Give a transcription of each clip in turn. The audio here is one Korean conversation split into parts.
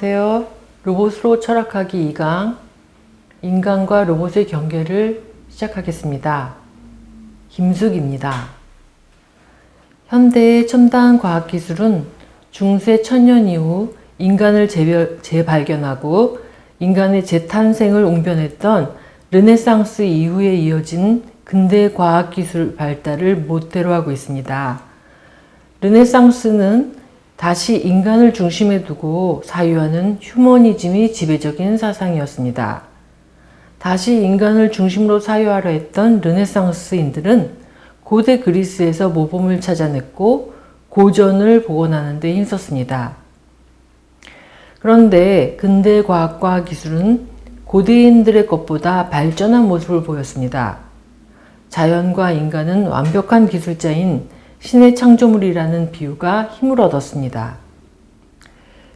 안녕하세요. 로봇으로 철학하기 2강 인간과 로봇의 경계를 시작하겠습니다. 김숙입니다. 현대의 첨단 과학기술은 중세 천년 이후 인간을 재발견하고 인간의 재탄생을 웅변했던 르네상스 이후에 이어진 근대 과학기술 발달을 모태로 하고 있습니다. 르네상스는 다시 인간을 중심에 두고 사유하는 휴머니즘이 지배적인 사상이었습니다. 다시 인간을 중심으로 사유하려 했던 르네상스인들은 고대 그리스에서 모범을 찾아냈고 고전을 복원하는 데 힘썼습니다. 그런데 근대 과학과 기술은 고대인들의 것보다 발전한 모습을 보였습니다. 자연과 인간은 완벽한 기술자인 신의 창조물이라는 비유가 힘을 얻었습니다.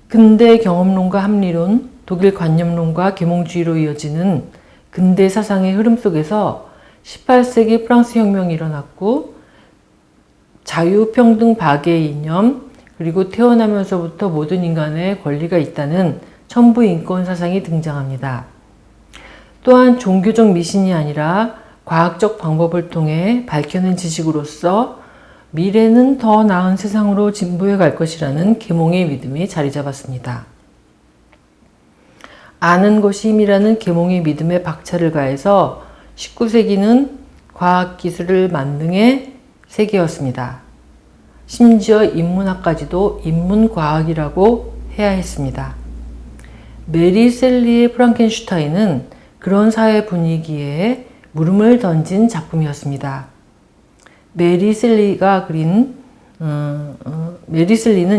근대 경험론과 합리론, 독일 관념론과 계몽주의로 이어지는 근대 사상의 흐름 속에서 18세기 프랑스 혁명이 일어났고 자유, 평등, 박애의 이념, 그리고 태어나면서부터 모든 인간의 권리가 있다는 천부 인권 사상이 등장합니다. 또한 종교적 미신이 아니라 과학적 방법을 통해 밝혀낸 지식으로서 미래는 더 나은 세상으로 진보해 갈 것이라는 계몽의 믿음이 자리 잡았습니다. 아는 것이 힘이라는 계몽의 믿음에 박차를 가해서 19세기는 과학기술을 만능의 세계였습니다. 심지어 인문학까지도 인문과학이라고 해야 했습니다. 메리 셀리의 프랑켄슈타인은 그런 사회 분위기에 물음을 던진 작품이었습니다. 메리 셀리는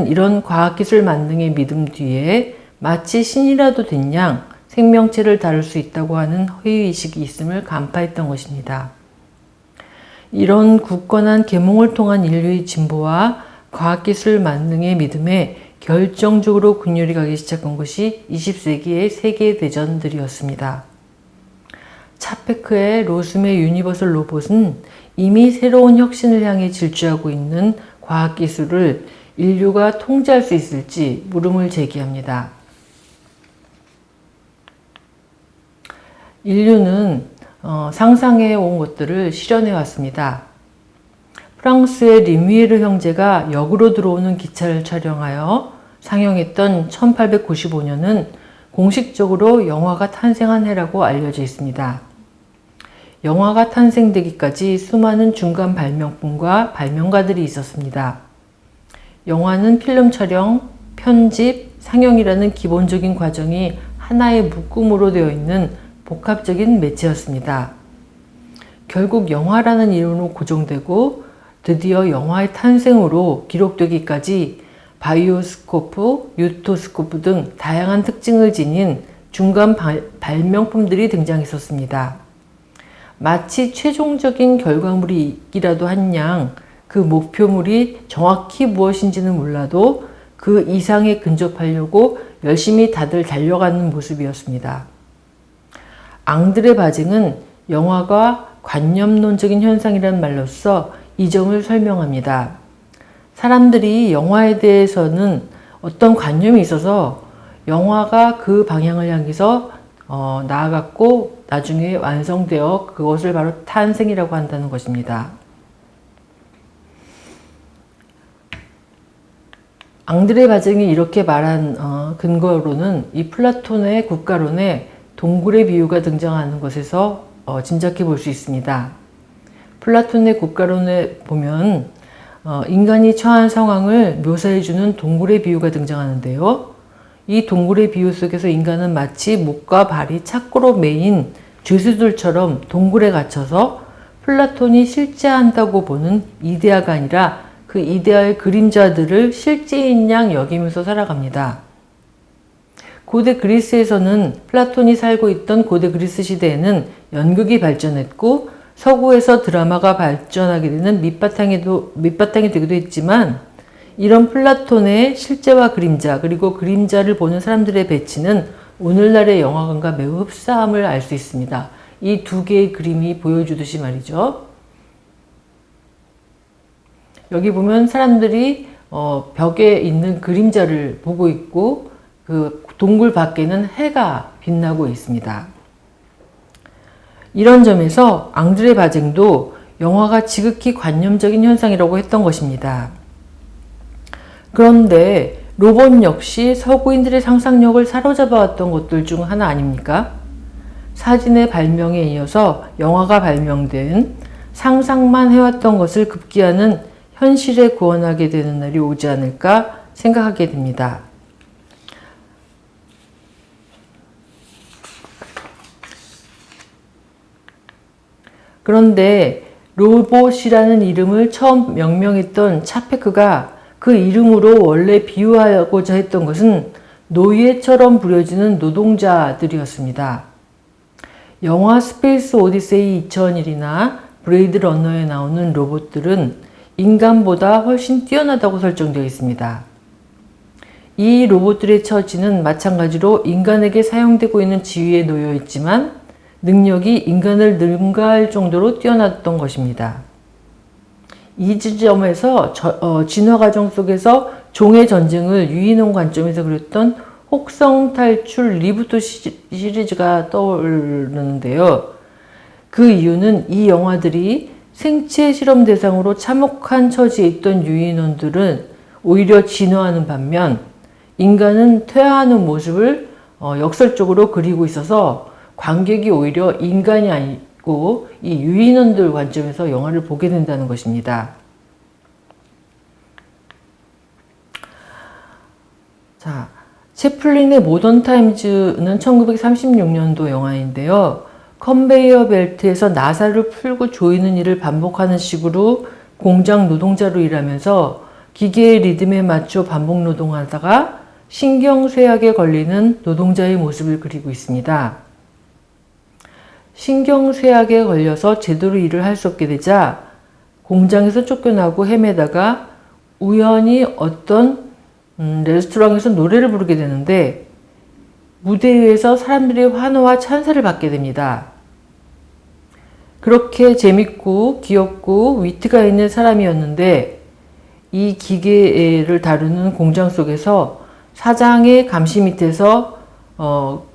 이런 과학기술 만능의 믿음 뒤에 마치 신이라도 된 양 생명체를 다룰 수 있다고 하는 허위의식이 있음을 간파했던 것입니다. 이런 굳건한 계몽을 통한 인류의 진보와 과학기술 만능의 믿음에 결정적으로 균열이 가기 시작한 것이 20세기의 세계대전들이었습니다. 차페크의 로스의 유니버설 로봇은 이미 새로운 혁신을 향해 질주하고 있는 과학기술을 인류가 통제할 수 있을지 물음을 제기합니다. 인류는 상상해 온 것들을 실현해 왔습니다. 프랑스의 리뮤에르 형제가 역으로 들어오는 기차를 촬영하여 상영했던 1895년은 공식적으로 영화가 탄생한 해라고 알려져 있습니다. 영화가 탄생되기까지 수많은 중간 발명품과 발명가들이 있었습니다. 영화는 필름 촬영, 편집, 상영이라는 기본적인 과정이 하나의 묶음으로 되어 있는 복합적인 매체였습니다. 결국 영화라는 이름으로 고정되고 드디어 영화의 탄생으로 기록되기까지 바이오스코프, 유토스코프 등 다양한 특징을 지닌 중간 발명품들이 등장했었습니다. 마치 최종적인 결과물이 있기라도 한 양 그 목표물이 정확히 무엇인지는 몰라도 그 이상에 근접하려고 열심히 다들 달려가는 모습이었습니다. 앙드레 바징은 영화가 관념론적인 현상이라는 말로써 이 점을 설명합니다. 사람들이 영화에 대해서는 어떤 관념이 있어서 영화가 그 방향을 향해서 나아갔고 나중에 완성되어 그것을 바로 탄생이라고 한다는 것입니다. 앙드레 바징이 이렇게 말한 근거로는 이 플라톤의 국가론에 동굴의 비유가 등장하는 것에서 짐작해 볼 수 있습니다. 플라톤의 국가론에 보면 인간이 처한 상황을 묘사해주는 동굴의 비유가 등장하는데요. 이 동굴의 비유 속에서 인간은 마치 목과 발이 착고로 매인 죄수들처럼 동굴에 갇혀서 플라톤이 실제한다고 보는 이데아가 아니라 그 이데아의 그림자들을 실제인 양 여기면서 살아갑니다. 고대 그리스에서는 플라톤이 살고 있던 고대 그리스 시대에는 연극이 발전했고 서구에서 드라마가 발전하게 되는 밑바탕이 되기도 했지만 이런 플라톤의 실제와 그림자 그리고 그림자를 보는 사람들의 배치는 오늘날의 영화관과 매우 흡사함을 알 수 있습니다. 이 두 개의 그림이 보여주듯이 말이죠. 여기 보면 사람들이 벽에 있는 그림자를 보고 있고 그 동굴 밖에는 해가 빛나고 있습니다. 이런 점에서 앙드레 바쟁도 영화가 지극히 관념적인 현상이라고 했던 것입니다. 그런데 로봇 역시 서구인들의 상상력을 사로잡아왔던 것들 중 하나 아닙니까? 사진의 발명에 이어서 영화가 발명된 상상만 해왔던 것을 급기야는 현실에 구원하게 되는 날이 오지 않을까 생각하게 됩니다. 그런데 로봇이라는 이름을 처음 명명했던 차페크가 그 이름으로 원래 비유하고자 했던 것은 노예처럼 부려지는 노동자들이었습니다. 영화 스페이스 오디세이 2001이나 브레이드 러너에 나오는 로봇들은 인간보다 훨씬 뛰어나다고 설정되어 있습니다. 이 로봇들의 처지는 마찬가지로 인간에게 사용되고 있는 지위에 놓여 있지만 능력이 인간을 능가할 정도로 뛰어났던 것입니다. 이 지점에서 진화 과정 속에서 종의 전쟁을 유인원 관점에서 그렸던 혹성 탈출 리부트 시리즈가 떠오르는데요. 그 이유는 이 영화들이 생체 실험 대상으로 참혹한 처지에 있던 유인원들은 오히려 진화하는 반면 인간은 퇴화하는 모습을 역설적으로 그리고 있어서 관객이 오히려 인간이 아니고 이 유인원들 관점에서 영화를 보게 된다는 것입니다. 자, 채플린의 모던 타임즈는 1936년도 영화인데요. 컨베이어 벨트에서 나사를 풀고 조이는 일을 반복하는 식으로 공장 노동자로 일하면서 기계의 리듬에 맞춰 반복 노동하다가 신경쇠약에 걸리는 노동자의 모습을 그리고 있습니다. 신경쇠약에 걸려서 제대로 일을 할 수 없게 되자 공장에서 쫓겨나고 헤매다가 우연히 어떤 레스토랑에서 노래를 부르게 되는데 무대 위에서 사람들의 환호와 찬사를 받게 됩니다. 그렇게 재밌고 귀엽고 위트가 있는 사람이었는데 이 기계를 다루는 공장 속에서 사장의 감시 밑에서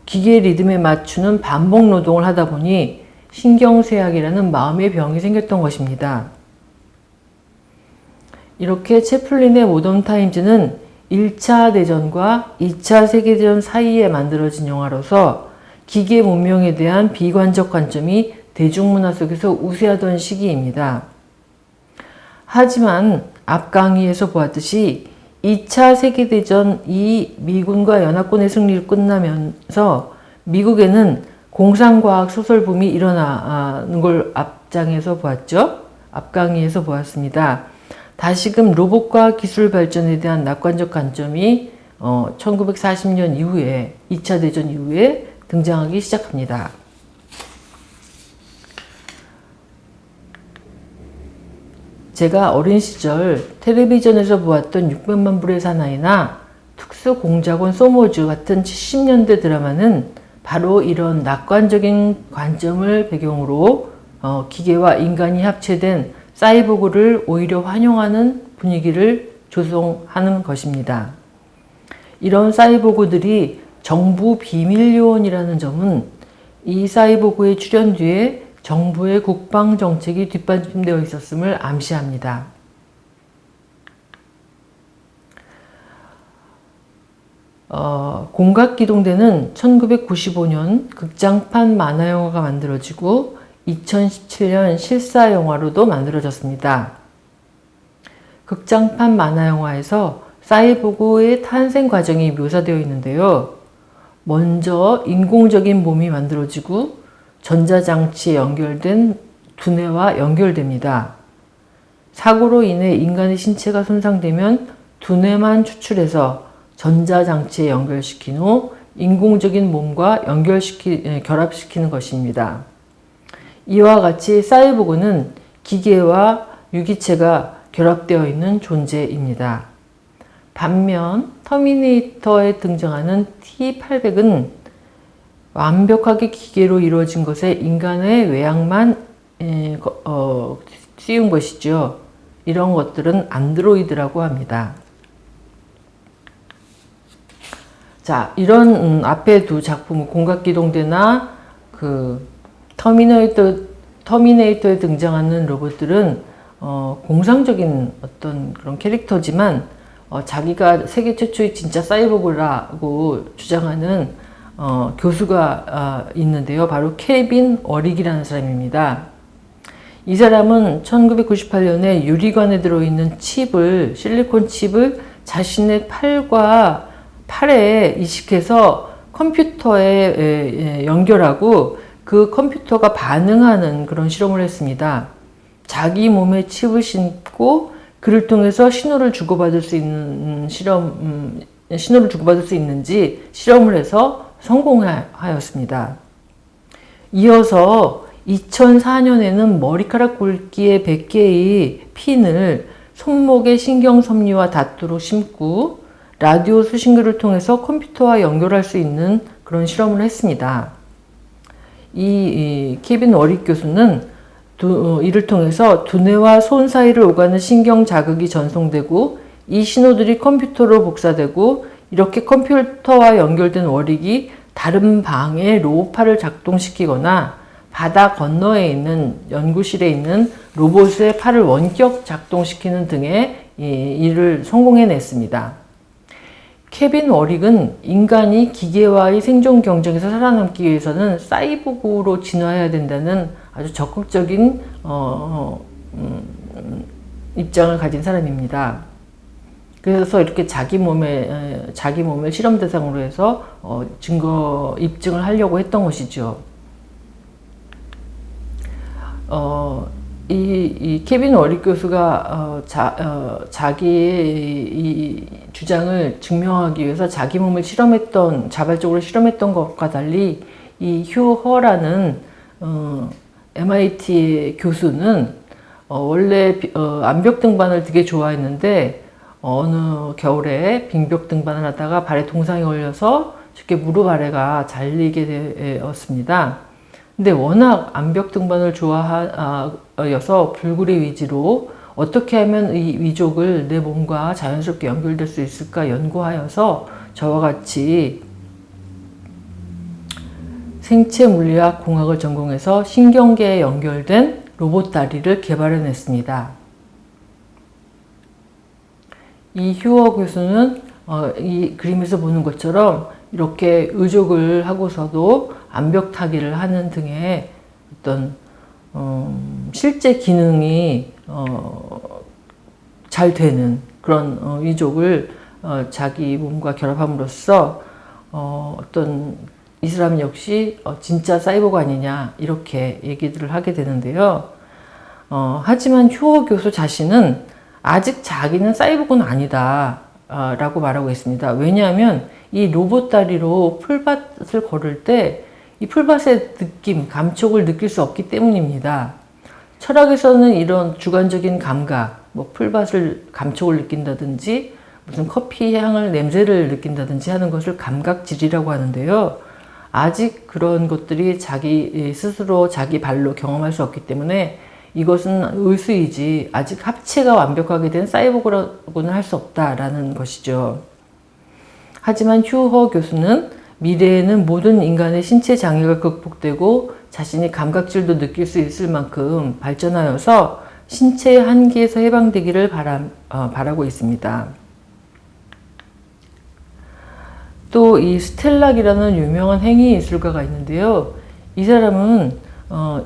기계 리듬에 맞추는 반복 노동을 하다 보니 신경쇠약이라는 마음의 병이 생겼던 것입니다. 이렇게 채플린의 모던 타임즈는 1차 대전과 2차 세계대전 사이에 만들어진 영화로서 기계 문명에 대한 비관적 관점이 대중문화 속에서 우세하던 시기입니다. 하지만 앞 강의에서 보았듯이 2차 세계대전이 미군과 연합군의 승리를 끝나면서 미국에는 공상과학 소설 붐이 일어나는 걸 앞장에서 보았죠. 앞 강의에서 보았습니다. 다시금 로봇과 기술 발전에 대한 낙관적 관점이 1940년 이후에 2차 대전 이후에 등장하기 시작합니다. 제가 어린 시절 텔레비전에서 보았던 600만 불의 사나이나 특수공작원 소모즈 같은 70년대 드라마는 바로 이런 낙관적인 관점을 배경으로 기계와 인간이 합체된 사이보그를 오히려 환영하는 분위기를 조성하는 것입니다. 이런 사이보그들이 정부 비밀요원이라는 점은 이 사이보그의 출현 뒤에 정부의 국방정책이 뒷받침되어 있었음을 암시합니다. 공각기동대는 1995년 극장판 만화영화가 만들어지고 2017년 실사영화로도 만들어졌습니다. 극장판 만화영화에서 사이보그의 탄생 과정이 묘사되어 있는데요. 먼저 인공적인 몸이 만들어지고 전자장치에 연결된 두뇌와 연결됩니다. 사고로 인해 인간의 신체가 손상되면 두뇌만 추출해서 전자장치에 연결시킨 후 인공적인 몸과 결합시키는 것입니다. 이와 같이 사이보그는 기계와 유기체가 결합되어 있는 존재입니다. 반면 터미네이터에 등장하는 T-800은 완벽하게 기계로 이루어진 것에 인간의 외양만 씌운 것이죠. 이런 것들은 안드로이드라고 합니다. 자, 이런 앞에 두 작품 공각기동대나 그 터미네이터에 등장하는 로봇들은 공상적인 어떤 그런 캐릭터지만 자기가 세계 최초의 진짜 사이보그라고 주장하는 교수가 있는데요. 바로 케빈 워릭이라는 사람입니다. 이 사람은 1998년에 유리관에 들어있는 실리콘 칩을 자신의 팔에 이식해서 컴퓨터에 연결하고 그 컴퓨터가 반응하는 그런 실험을 했습니다. 자기 몸에 칩을 심고 그를 통해서 신호를 주고받을 수 있는지 실험을 해서 성공하였습니다. 이어서 2004년에는 머리카락 굵기의 100개의 핀을 손목의 신경섬유와 닿도록 심고 라디오 수신기를 통해서 컴퓨터와 연결할 수 있는 그런 실험을 했습니다. 이 케빈 워릭 교수는 이를 통해서 두뇌와 손 사이를 오가는 신경 자극이 전송되고 이 신호들이 컴퓨터로 복사되고 이렇게 컴퓨터와 연결된 워릭이 다른 방에 로봇팔을 작동시키거나 바다 건너에 있는 연구실에 있는 로봇의 팔을 원격 작동시키는 등의 일을 성공해냈습니다. 케빈 워릭은 인간이 기계와의 생존 경쟁에서 살아남기 위해서는 사이보그로 진화해야 된다는 아주 적극적인 입장을 가진 사람입니다. 그래서 이렇게 자기 몸을 실험 대상으로 해서 입증을 하려고 했던 것이죠. 이 케빈 워릭 교수가 자기의 이 주장을 증명하기 위해서 자기 몸을 자발적으로 실험했던 것과 달리 이 휴 허라는 MIT 교수는 원래 암벽 등반을 되게 좋아했는데 어느 겨울에 빙벽 등반을 하다가 발에 동상이 걸려서 쉽게 무릎 아래가 잘리게 되었습니다. 근데 워낙 암벽 등반을 좋아하여서 불굴의 위지로 어떻게 하면 이 위족을 내 몸과 자연스럽게 연결될 수 있을까 연구하여서 저와 같이 생체 물리학 공학을 전공해서 신경계에 연결된 로봇 다리를 개발해냈습니다. 이 휴어 교수는 이 그림에서 보는 것처럼 이렇게 의족을 하고서도 암벽 타기를 하는 등의 어떤 실제 기능이 잘 되는 그런 의족을 자기 몸과 결합함으로써 어떤 이 사람 역시 진짜 사이보그 아니냐 이렇게 얘기들을 하게 되는데요. 하지만 휴어 교수 자신은 아직 자기는 사이보그는 아니다 라고 말하고 있습니다. 왜냐하면 이 로봇 다리로 풀밭을 걸을 때 이 풀밭의 감촉을 느낄 수 없기 때문입니다. 철학에서는 이런 주관적인 감각, 풀밭을 감촉을 느낀다든지 무슨 커피 향을 냄새를 느낀다든지 하는 것을 감각질이라고 하는데요. 아직 그런 것들이 자기 스스로 자기 발로 경험할 수 없기 때문에 이것은 의수이지 아직 합체가 완벽하게 된 사이보그라고는 할 수 없다라는 것이죠. 하지만 휴허 교수는 미래에는 모든 인간의 신체 장애가 극복되고 자신이 감각질도 느낄 수 있을 만큼 발전하여서 신체의 한계에서 해방되기를 바라고 있습니다. 또 이 스텔락이라는 유명한 행위 예술가가 있는데요. 이 사람은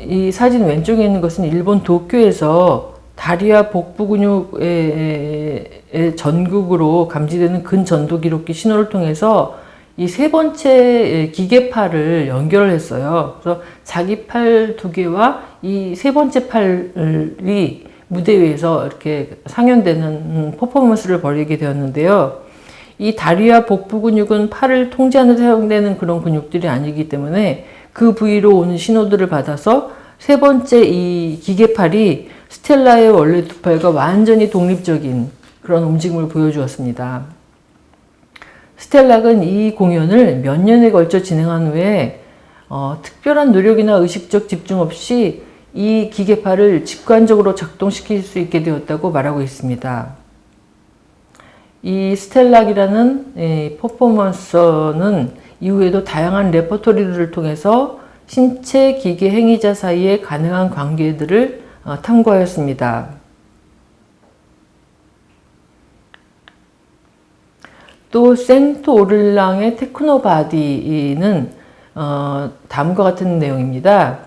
이 사진 왼쪽에 있는 것은 일본 도쿄에서 다리와 복부 근육의 전극으로 감지되는 근전도 기록기 신호를 통해서 이 세 번째 기계팔을 연결을 했어요. 그래서 자기 팔 2개와 이 세 번째 팔이 무대 위에서 이렇게 상연되는 퍼포먼스를 벌이게 되었는데요. 이 다리와 복부 근육은 팔을 통제하는 데 사용되는 그런 근육들이 아니기 때문에 그 부위로 오는 신호들을 받아서 세 번째 이 기계팔이 스텔라의 원래 두 팔과 완전히 독립적인 그런 움직임을 보여주었습니다. 스텔락은 이 공연을 몇 년에 걸쳐 진행한 후에 특별한 노력이나 의식적 집중 없이 이 기계팔을 직관적으로 작동시킬 수 있게 되었다고 말하고 있습니다. 이 스텔락이라는 퍼포먼서는 이후에도 다양한 레퍼토리를 통해서 신체 기계 행위자 사이의 가능한 관계들을 탐구하였습니다. 또 생트 오를랑의 테크노바디는 다음과 같은 내용입니다.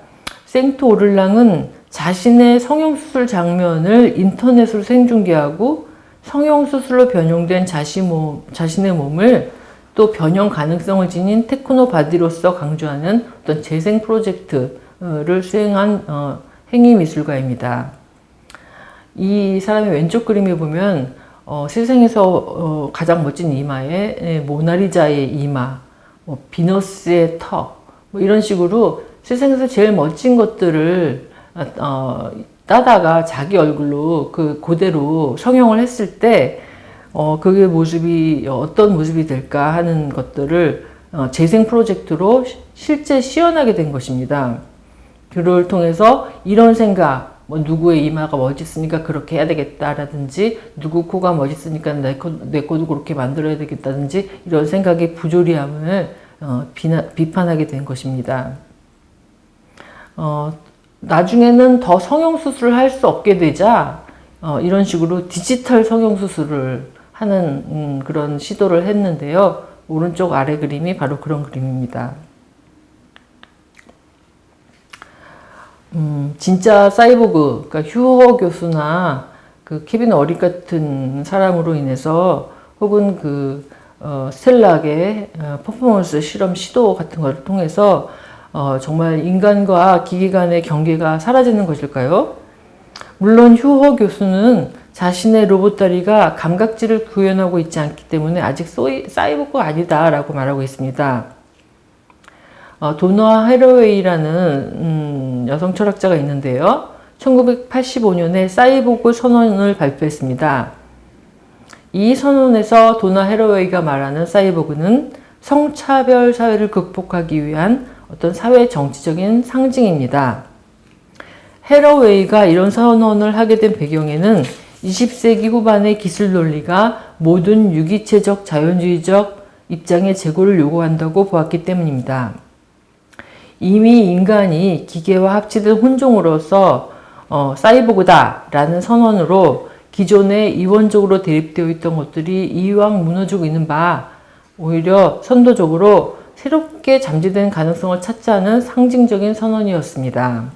생트 오를랑은 자신의 성형수술 장면을 인터넷으로 생중계하고 성형수술로 변형된 자신의 몸을 또 변형 가능성을 지닌 테크노바디로서 강조하는 어떤 재생 프로젝트를 수행한 행위미술가입니다. 이 사람의 왼쪽 그림에 보면 세상에서 가장 멋진 이마에 모나리자의 이마, 비너스의 턱, 이런 식으로 세상에서 제일 멋진 것들을 따다가 자기 얼굴로 그대로 성형을 했을 때 그게 어떤 모습이 될까 하는 것들을 재생 프로젝트로 실제 시연하게 된 것입니다. 그를 통해서 이런 생각, 누구의 이마가 멋있으니까 그렇게 해야 되겠다라든지 누구 코가 멋있으니까 내 코도 그렇게 만들어야 되겠다든지 이런 생각의 부조리함을 비판하게 된 것입니다. 나중에는 더 성형수술을 할 수 없게 되자 이런 식으로 디지털 성형수술을 하는 그런 시도를 했는데요. 오른쪽 아래 그림이 바로 그런 그림입니다. 진짜 사이보그, 그러니까 휴허 교수나 그 케빈 어릿 같은 사람으로 인해서 혹은 스텔락의 퍼포먼스 실험 시도 같은 것을 통해서 정말 인간과 기계 간의 경계가 사라지는 것일까요? 물론 휴허 교수는 자신의 로봇 다리가 감각질을 구현하고 있지 않기 때문에 아직 사이보그가 아니다라고 말하고 있습니다. 도나 해러웨이라는 여성 철학자가 있는데요. 1985년에 사이보그 선언을 발표했습니다. 이 선언에서 도나 해러웨이가 말하는 사이보그는 성차별 사회를 극복하기 위한 어떤 사회 정치적인 상징입니다. 해러웨이가 이런 선언을 하게 된 배경에는 20세기 후반의 기술 논리가 모든 유기체적 자연주의적 입장의 재고를 요구한다고 보았기 때문입니다. 이미 인간이 기계와 합치된 혼종으로서 사이보그다 라는 선언으로 기존에 이원적으로 대립되어 있던 것들이 이왕 무너지고 있는 바 오히려 선도적으로 새롭게 잠재된 가능성을 찾자는 상징적인 선언이었습니다.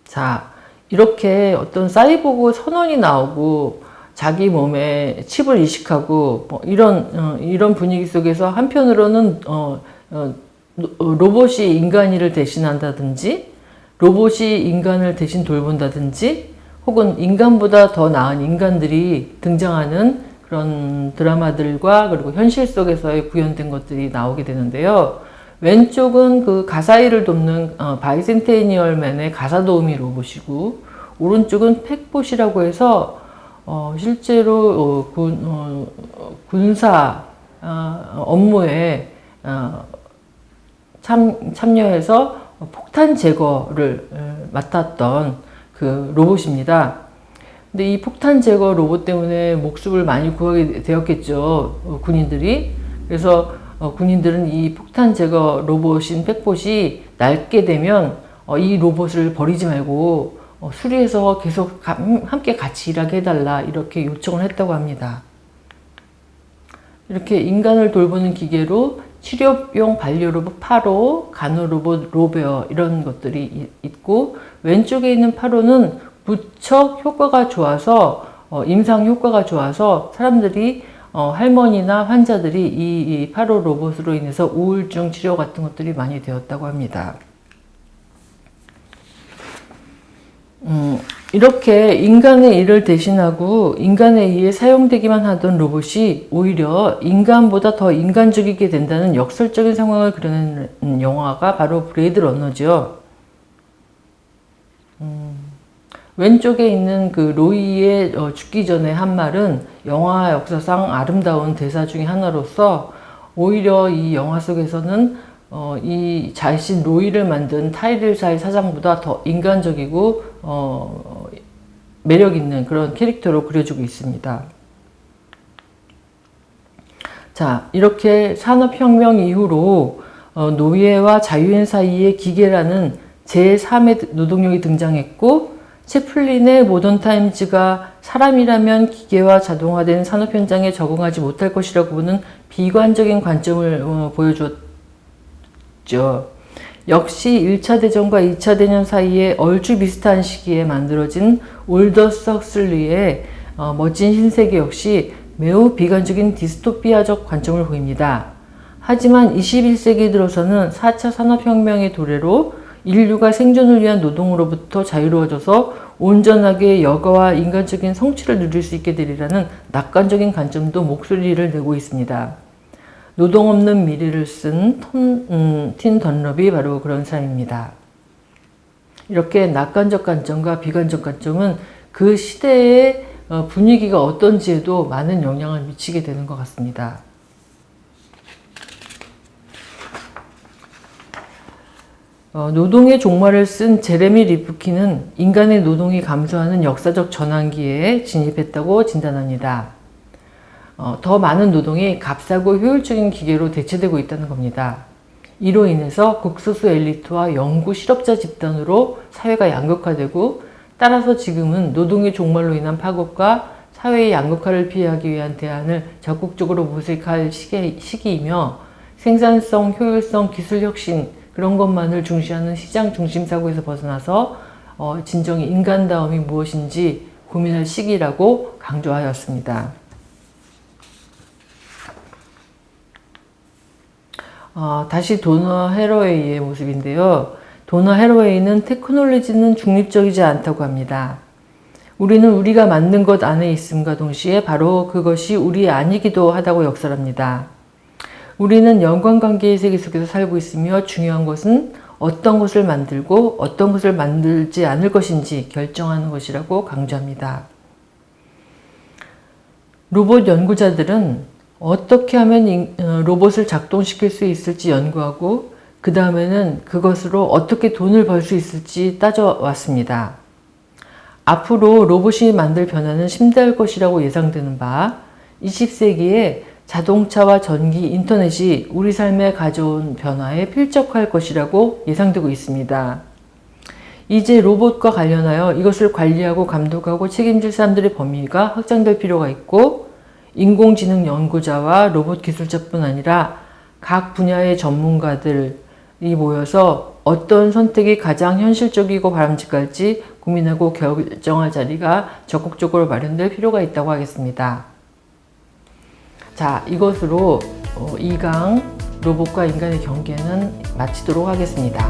자, 이렇게 어떤 사이보그 선언이 나오고 자기 몸에 칩을 이식하고 이런 분위기 속에서 한편으로는 로봇이 인간을 대신한다든지 로봇이 인간을 대신 돌본다든지 혹은 인간보다 더 나은 인간들이 등장하는 그런 드라마들과 그리고 현실 속에서의 구현된 것들이 나오게 되는데요. 왼쪽은 그 가사일을 돕는 바이센테니얼맨의 가사도우미 로봇이고 오른쪽은 팩봇이라고 해서 실제로 군사 업무에 참여해서 폭탄 제거를 맡았던 그 로봇입니다. 근데 이 폭탄 제거 로봇 때문에 목숨을 많이 구하게 되었겠죠, 군인들이. 그래서 군인들은 이 폭탄 제거 로봇인 팩봇이 낡게 되면 이 로봇을 버리지 말고 수리해서 계속 함께 같이 일하게 해달라 이렇게 요청을 했다고 합니다. 이렇게 인간을 돌보는 기계로 치료용 반려로봇 파로, 간호로봇 로베어 이런 것들이 있고 왼쪽에 있는 파로는 무척 효과가 좋아서 임상 효과가 좋아서 사람들이 할머니나 환자들이 이 파로 로봇으로 인해서 우울증 치료 같은 것들이 많이 되었다고 합니다. 이렇게 인간의 일을 대신하고 인간에 의해 사용되기만 하던 로봇이 오히려 인간보다 더 인간적이게 된다는 역설적인 상황을 그려낸 영화가 바로 브레이드 러너죠. 왼쪽에 있는 그 로이의 죽기 전에 한 말은 영화 역사상 아름다운 대사 중에 하나로서 오히려 이 영화 속에서는 이 자신 로이를 만든 타이릴사의 사장보다 더 인간적이고 매력 있는 그런 캐릭터로 그려주고 있습니다. 자, 이렇게 산업혁명 이후로 노예와 자유인 사이의 기계라는 제3의 노동력이 등장했고, 채플린의 모던 타임즈가 사람이라면 기계와 자동화된 산업 현장에 적응하지 못할 것이라고 보는 비관적인 관점을 보여주었죠. 역시 1차 대전과 2차 대전 사이에 얼추 비슷한 시기에 만들어진 올더스 헉슬리의 멋진 신세계 역시 매우 비관적인 디스토피아적 관점을 보입니다. 하지만 21세기 들어서는 4차 산업혁명의 도래로 인류가 생존을 위한 노동으로부터 자유로워져서 온전하게 여가와 인간적인 성취를 누릴 수 있게 되리라는 낙관적인 관점도 목소리를 내고 있습니다. 노동 없는 미래를 쓴 틴 던럽이 바로 그런 사람입니다. 이렇게 낙관적 관점과 비관적 관점은 그 시대의 분위기가 어떤지에도 많은 영향을 미치게 되는 것 같습니다. 노동의 종말을 쓴 제레미 리프킨은 인간의 노동이 감소하는 역사적 전환기에 진입했다고 진단합니다. 더 많은 노동이 값싸고 효율적인 기계로 대체되고 있다는 겁니다. 이로 인해서 극소수 엘리트와 영구 실업자 집단으로 사회가 양극화되고, 따라서 지금은 노동의 종말로 인한 파급과 사회의 양극화를 피하기 위한 대안을 적극적으로 모색할 시기이며, 생산성, 효율성, 기술 혁신 그런 것만을 중시하는 시장 중심 사고에서 벗어나서 진정의 인간다움이 무엇인지 고민할 시기라고 강조하였습니다. 다시 도너 해러웨이의 모습인데요. 도너 해러웨이는 테크놀로지는 중립적이지 않다고 합니다. 우리는 우리가 만든 것 안에 있음과 동시에 바로 그것이 우리 아니기도 하다고 역설합니다. 우리는 연관관계의 세계 속에서 살고 있으며 중요한 것은 어떤 것을 만들고 어떤 것을 만들지 않을 것인지 결정하는 것이라고 강조합니다. 로봇 연구자들은 어떻게 하면 로봇을 작동시킬 수 있을지 연구하고, 그 다음에는 그것으로 어떻게 돈을 벌 수 있을지 따져왔습니다. 앞으로 로봇이 만들 변화는 심대할 것이라고 예상되는 바, 20세기에 자동차와 전기, 인터넷이 우리 삶에 가져온 변화에 필적할 것이라고 예상되고 있습니다. 이제 로봇과 관련하여 이것을 관리하고 감독하고 책임질 사람들의 범위가 확장될 필요가 있고, 인공지능 연구자와 로봇 기술자뿐 아니라 각 분야의 전문가들이 모여서 어떤 선택이 가장 현실적이고 바람직할지 고민하고 결정할 자리가 적극적으로 마련될 필요가 있다고 하겠습니다. 자, 이것으로 2강 로봇과 인간의 경계는 마치도록 하겠습니다.